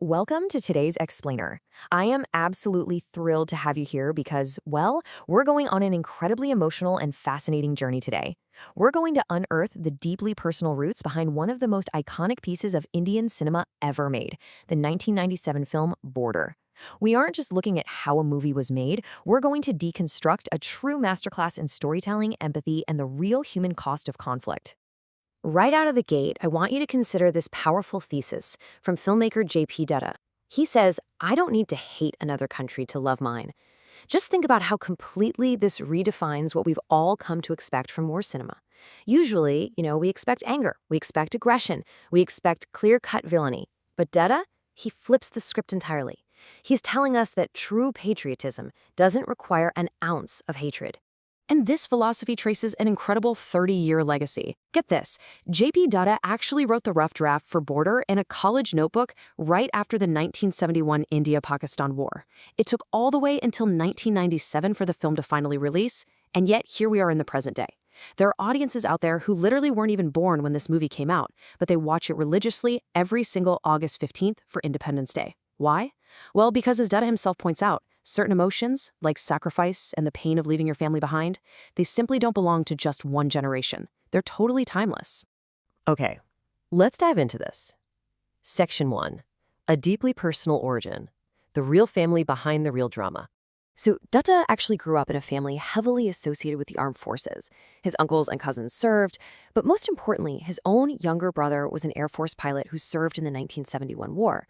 Welcome to today's Explainer. I am absolutely thrilled to have you here because, well, we're going on an incredibly emotional and fascinating journey today. We're going to unearth the deeply personal roots behind one of the most iconic pieces of Indian cinema ever made, the 1997 film Border. We aren't just looking at how a movie was made, we're going to deconstruct a true masterclass in storytelling, empathy, and the real human cost of conflict. Right out of the gate, I want you to consider this powerful thesis from filmmaker J.P. Dutta. He says, I don't need to hate another country to love mine. Just think about how completely this redefines what we've all come to expect from war cinema. Usually, we expect anger, we expect aggression, we expect clear-cut villainy. But Dutta, he flips the script entirely. He's telling us that true patriotism doesn't require an ounce of hatred. And this philosophy traces an incredible 30-year legacy. Get this, J.P. Dutta actually wrote the rough draft for Border in a college notebook right after the 1971 India-Pakistan War. It took all the way until 1997 for the film to finally release, and yet here we are in the present day. There are audiences out there who literally weren't even born when this movie came out, but they watch it religiously every single August 15th for Independence Day. Why? Well, because as Dutta himself points out, certain emotions, like sacrifice and the pain of leaving your family behind, they simply don't belong to just one generation. They're totally timeless. Okay, let's dive into this. Section 1. A deeply personal origin. The real family behind the real drama. So Dutta actually grew up in a family heavily associated with the armed forces. His uncles and cousins served, but most importantly, his own younger brother was an Air Force pilot who served in the 1971 war.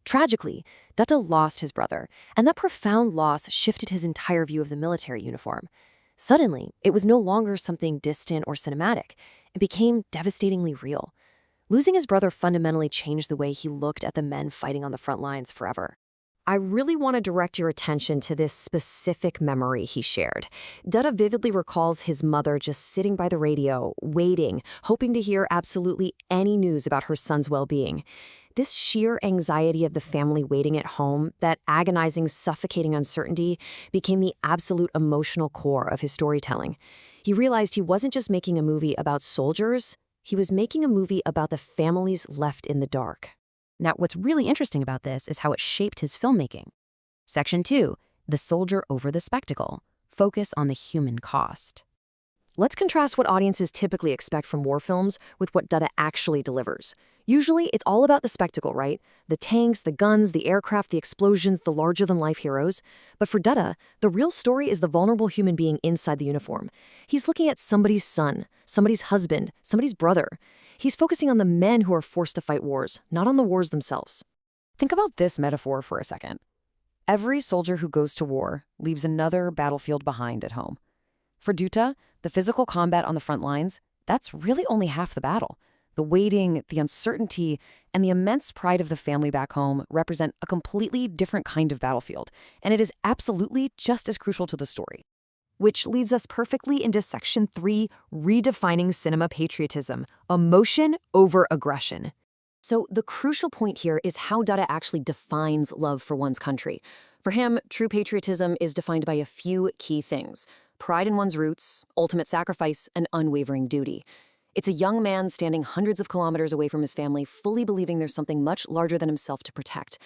Tragically, Dutta lost his brother, and that profound loss shifted his entire view of the military uniform. Suddenly, it was no longer something distant or cinematic. It became devastatingly real. Losing his brother fundamentally changed the way he looked at the men fighting on the front lines forever. I really want to direct your attention to this specific memory he shared. Dutta vividly recalls his mother just sitting by the radio, waiting, hoping to hear absolutely any news about her son's well-being. This sheer anxiety of the family waiting at home, that agonizing, suffocating uncertainty, became the absolute emotional core of his storytelling. He realized he wasn't just making a movie about soldiers, he was making a movie about the families left in the dark. Now, what's really interesting about this is how it shaped his filmmaking. Section 2, the soldier over the spectacle. Focus on the human cost. Let's contrast what audiences typically expect from war films with what Dutta actually delivers. Usually, it's all about the spectacle, right? The tanks, the guns, the aircraft, the explosions, the larger-than-life heroes. But for Dutta, the real story is the vulnerable human being inside the uniform. He's looking at somebody's son, somebody's husband, somebody's brother. He's focusing on the men who are forced to fight wars, not on the wars themselves. Think about this metaphor for a second. Every soldier who goes to war leaves another battlefield behind at home. For Dutta, the physical combat on the front lines, that's really only half the battle. The waiting, the uncertainty, and the immense pride of the family back home represent a completely different kind of battlefield, and it is absolutely just as crucial to the story. Which leads us perfectly into Section 3, redefining cinema patriotism, emotion over aggression. So the crucial point here is how Dutta actually defines love for one's country. For him, true patriotism is defined by a few key things: pride in one's roots, ultimate sacrifice, and unwavering duty. It's a young man standing hundreds of kilometers away from his family, fully believing there's something much larger than himself to protect.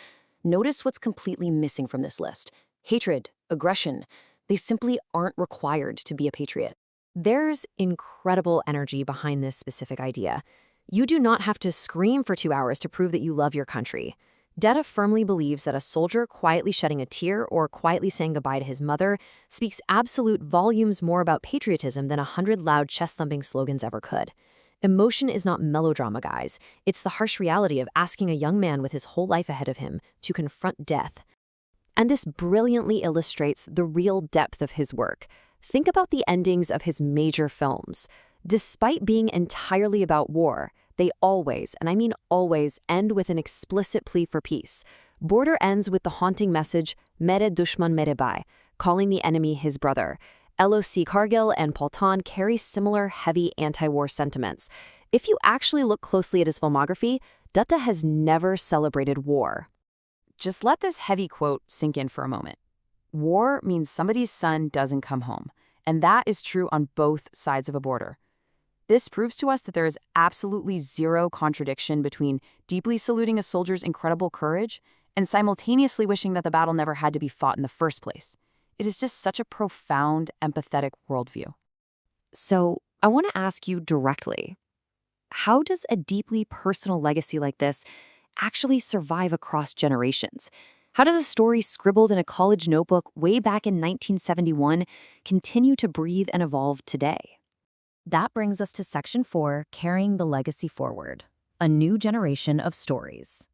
Notice what's completely missing from this list: hatred, aggression. They simply aren't required to be a patriot. There's incredible energy behind this specific idea. You do not have to scream for 2 hours to prove that you love your country. Dutta firmly believes that a soldier quietly shedding a tear or quietly saying goodbye to his mother speaks absolute volumes more about patriotism than 100 loud chest-thumping slogans ever could. Emotion is not melodrama, guys. It's the harsh reality of asking a young man with his whole life ahead of him to confront death. And this brilliantly illustrates the real depth of his work. Think about the endings of his major films. Despite being entirely about war, they always, and I mean always, end with an explicit plea for peace. Border ends with the haunting message, Mere Dushman Mere Bhai, calling the enemy his brother. LOC Kargil and Paltan carry similar heavy anti-war sentiments. If you actually look closely at his filmography, Dutta has never celebrated war. Just let this heavy quote sink in for a moment. War means somebody's son doesn't come home, and that is true on both sides of a border. This proves to us that there is absolutely zero contradiction between deeply saluting a soldier's incredible courage and simultaneously wishing that the battle never had to be fought in the first place. It is just such a profound, empathetic worldview. So, I want to ask you directly, how does a deeply personal legacy like this actually survive across generations? How does a story scribbled in a college notebook way back in 1971 continue to breathe and evolve today? That brings us to Section 4, Carrying the Legacy Forward, a new generation of stories.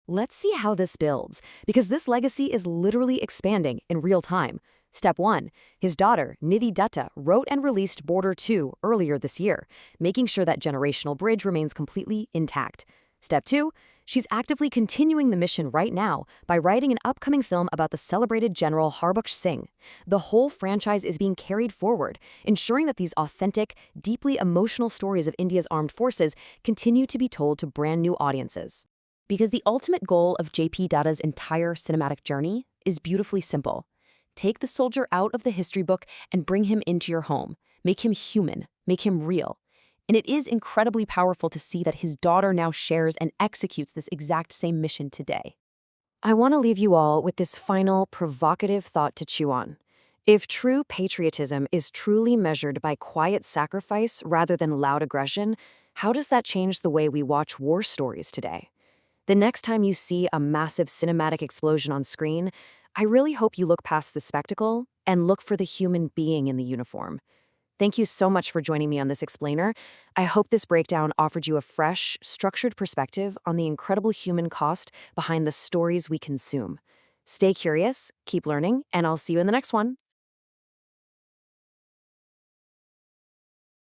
Let's see how this builds, because this legacy is literally expanding in real time. Step 1. His daughter, Nidhi Dutta, wrote and released Border 2 earlier this year, making sure that generational bridge remains completely intact. Step 2. She's actively continuing the mission right now by writing an upcoming film about the celebrated General Harbaksh Singh. The whole franchise is being carried forward, ensuring that these authentic, deeply emotional stories of India's armed forces continue to be told to brand new audiences. Because the ultimate goal of J.P. Datta's entire cinematic journey is beautifully simple. Take the soldier out of the history book and bring him into your home. Make him human. Make him real. And it is incredibly powerful to see that his daughter now shares and executes this exact same mission today. I want to leave you all with this final, provocative thought to chew on. If true patriotism is truly measured by quiet sacrifice rather than loud aggression, how does that change the way we watch war stories today? The next time you see a massive cinematic explosion on screen, I really hope you look past the spectacle and look for the human being in the uniform. Thank you so much for joining me on this explainer. I hope this breakdown offered you a fresh, structured perspective on the incredible human cost behind the stories we consume. Stay curious, keep learning, and I'll see you in the next one.